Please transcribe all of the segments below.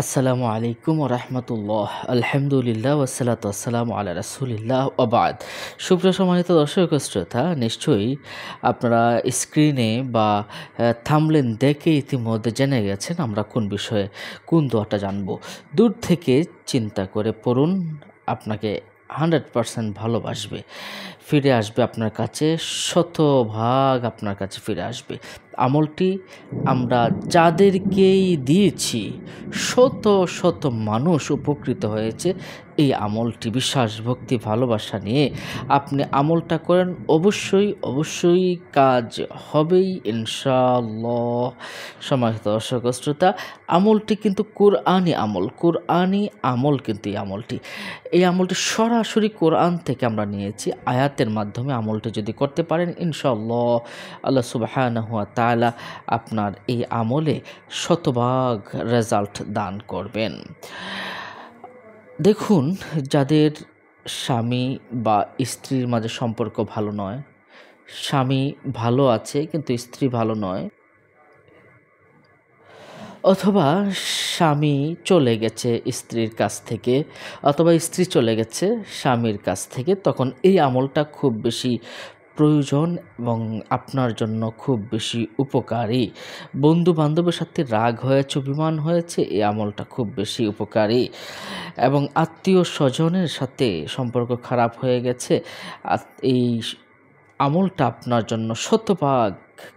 আসসালামু আলাইকুম রহমতুল্লাহ। আলহামদুলিল্লাহ ওয়াসসালাতু ওয়াসসালামু আলা রাসূলিল্লাহ ওয়া বাদ। সুপ্রিয় সম্মানিত দর্শক শ্রোতা, নিশ্চয়ই আপনারা স্ক্রিনে বা থাম্বনেল দেখে ইতিমধ্যে জেনে গেছেন আমরা কোন বিষয়ে কোন দোয়াটা জানবো। দূর থেকে চিন্তা করে পড়ুন, আপনাকে 100% ভালোবাসবে, ফিরে আসবে আপনার কাছে, শতভাগ আপনার কাছে ফিরে আসবে। আমলটি আমরা যাদেরকেই দিয়েছি, শত শত মানুষ উপকৃত হয়েছে এই আমলটি। বিশ্বাস, ভক্তি, ভালোবাসা নিয়ে আপনি আমলটা করেন, অবশ্যই কাজ হবেই ইনশাআল্লাহ। সম্মানিত দর্শক শ্রোতা, আমলটি কিন্তু কোরআনি আমল কিন্তু এই আমলটি সরাসরি কোরআন থেকে আমরা নিয়েছি। আয়াতের মাধ্যমে আমলটি যদি করতে পারেন ইনশাআল্লাহ, আল্লাহ সুবহানাহু ওয়া তাআলা আপনার এই আমলে শতভাগ রেজাল্ট দান করবেন। দেখুন, যাদের স্বামী বা স্ত্রীর মাঝে সম্পর্ক ভালো নয়, স্বামী ভালো আছে কিন্তু স্ত্রী ভালো নয়, অথবা স্বামী চলে গেছে স্ত্রীর কাছ থেকে, অথবা স্ত্রী চলে গেছে স্বামীর কাছ থেকে, তখন এই আমলটা খুব বেশি প্রয়োজন এবং আপনার জন্য খুব বেশি উপকারী। বন্ধু বান্ধবের সাথে রাগ হয়েছে, অভিমান হয়েছে, এই আমলটা খুব বেশি উপকারী। এবং আত্মীয় স্বজনের সাথে সম্পর্ক খারাপ হয়ে গেছে, এই আমলটা আপনার জন্য শতভাগ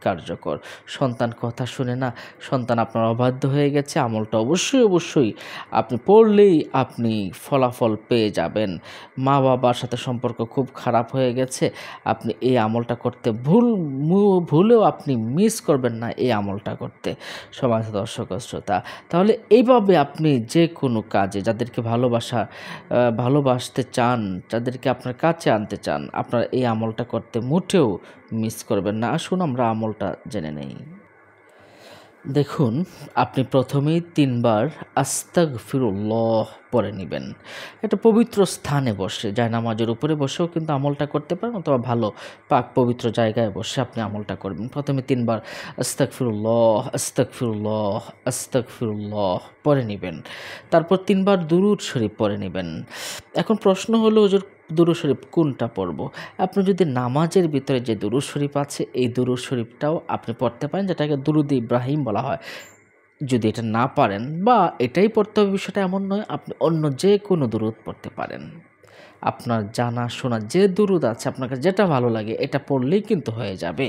কার্যকর। সন্তান কথা শুনে না, সন্তান আপনার অবাধ্য হয়ে গেছে, আমলটা অবশ্যই আপনি পড়লেই আপনি ফলাফল পেয়ে যাবেন। মা বাবার সাথে সম্পর্ক খুব খারাপ হয়ে গেছে, আপনি এই আমলটা করতে ভুলেও আপনি মিস করবেন না এই আমলটা করতে। সমাজ দর্শক শ্রোতা, তাহলে এইভাবে আপনি যে কোনো কাজে যাদেরকে ভালোবাসতে চান, যাদেরকে আপনার কাছে আনতে চান, আপনার এই আমলটা করতে মোটেও মিস করবেন না। আসুন আমরা আমলটা জেনে নেই। দেখুন, আপনি প্রথমেই 3 বার আস্তাগফিরুল্লাহ পড়ে নেবেন। একটা পবিত্র স্থানে বসে, জায়নামাজের উপরে বসেও কিন্তু আমলটা করতে পারেন, অথবা ভালো পাক পবিত্র জায়গায় বসে আপনি আমলটা করবেন। প্রথমে 3 বার আস্তাগফিরুল্লাহ আস্তাগফিরুল্লাহ আস্তাগফিরুল্লাহ পড়ে নেবেন। তারপর 3 বার দুরূদ শরীফ পড়ে নেবেন। এখন প্রশ্ন হলো, হুজুর দুরূদ শরীফ কোনটা পড়ব? আপনি যদি নামাজের ভিতরে যে দুরূদ শরীফ আছে, এই দুরূদ শরীফটাও আপনি পড়তে পারেন, যেটাকে দুরূদ ইব্রাহিম বলা হয়। যদি এটা না পারেন বা এটাই পড়তে হবে বিষয়টা এমন নয়, আপনি অন্য যে কোনো দুরূদ পড়তে পারেন। আপনার জানা শোনা যে দুরূদ আছে, আপনার কাছে যেটা ভালো লাগে এটা পড়লেই কিন্তু হয়ে যাবে।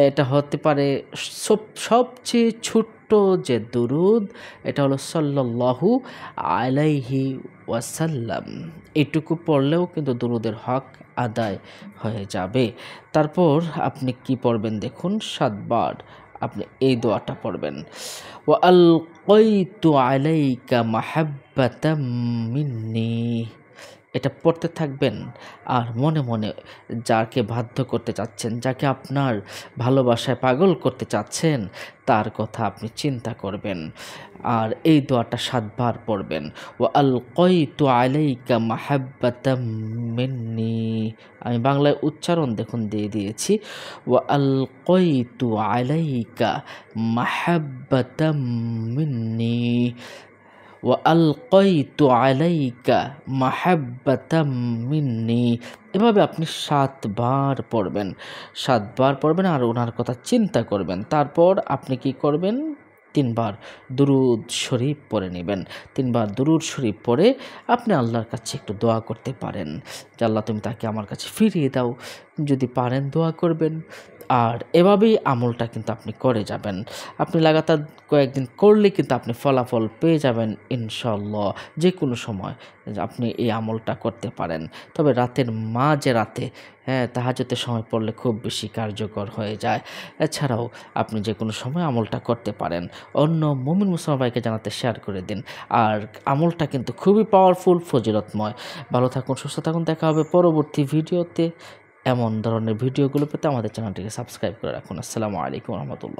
এটা হতে পারে সবচেয়ে ছোট্ট যে দুরূদ, এটা হলো সাল্লাল্লাহু আলাইহি ওয়াসাল্লাম। এটুকু পড়লেও কিন্তু দুরূদের হক আদায় হয়ে যাবে। তারপর আপনি কি পড়বেন দেখুন, 7 বার আপনি এই দোয়াটা পড়বেন, ওয়া আলকাইতু আলাইকা মাহাব্বাতাম মিন্নি। এটা পড়তে থাকবেন আর মনে মনে যাকে বাধ্য করতে চাচ্ছেন, যাকে আপনার ভালোবাসায় পাগল করতে চাচ্ছেন, তার কথা আপনি চিন্তা করবেন আর এই দোয়াটা 7 বার পড়বেন। ওয়া আলকাইতু আলাইকা মাহাব্বাতাম মিন্নি। আমি বাংলায় উচ্চারণ দেখুন দিয়ে দিয়েছি, ওয়া আলকাইতু আলাইকা মাহাব্বাতাম মিন্নি, ওয়া আলকাইতু আলাইকা মাহাব্বাতাম মিন্নি। এভাবে আপনি 7 বার পড়বেন, 7 বার পড়বেন আর ওনার কথা চিন্তা করবেন। তারপর আপনি কি করবেন, 3 বার দুরূদ শরীফ পড়ে নেবেন। 3 বার দুরূদ শরীফ পড়ে আপনি আল্লাহর কাছে একটু দোয়া করতে পারেন যে, আল্লাহ তুমি তাকে আমার কাছে ফিরিয়ে দাও। যদি পারেন দোয়া করবেন, আর এভাবেই আমলটা কিন্তু আপনি করে যাবেন। আপনি লাগাতার কয়েকদিন করলে কিন্তু আপনি ফলাফল পেয়ে যাবেন ইনশাআল্লাহ। যে কোনো সময় আপনি এই আমলটা করতে পারেন, তবে রাতের মাঝরাতে তাহাজ্জুদের সময় পড়লে খুব বেশি কার্যকর হয়ে যায়। এছাড়াও আপনি যে কোনো সময় আমলটা করতে পারেন। অন্য মুমিন মুসলমান ভাইকে জানাতে শেয়ার করে দিন। আর আমলটা কিন্তু খুবই পাওয়ারফুল, ফজিলতময়। ভালো থাকুন, সুস্থ থাকুন, দেখা হবে পরবর্তী ভিডিওতে। এমন ধরনের ভিডিওগুলো পেতে আমাদের চ্যানেলটিকে সাবস্ক্রাইব করে রাখুন। আসসালামু আলাইকুম রহমতুল্লাহ।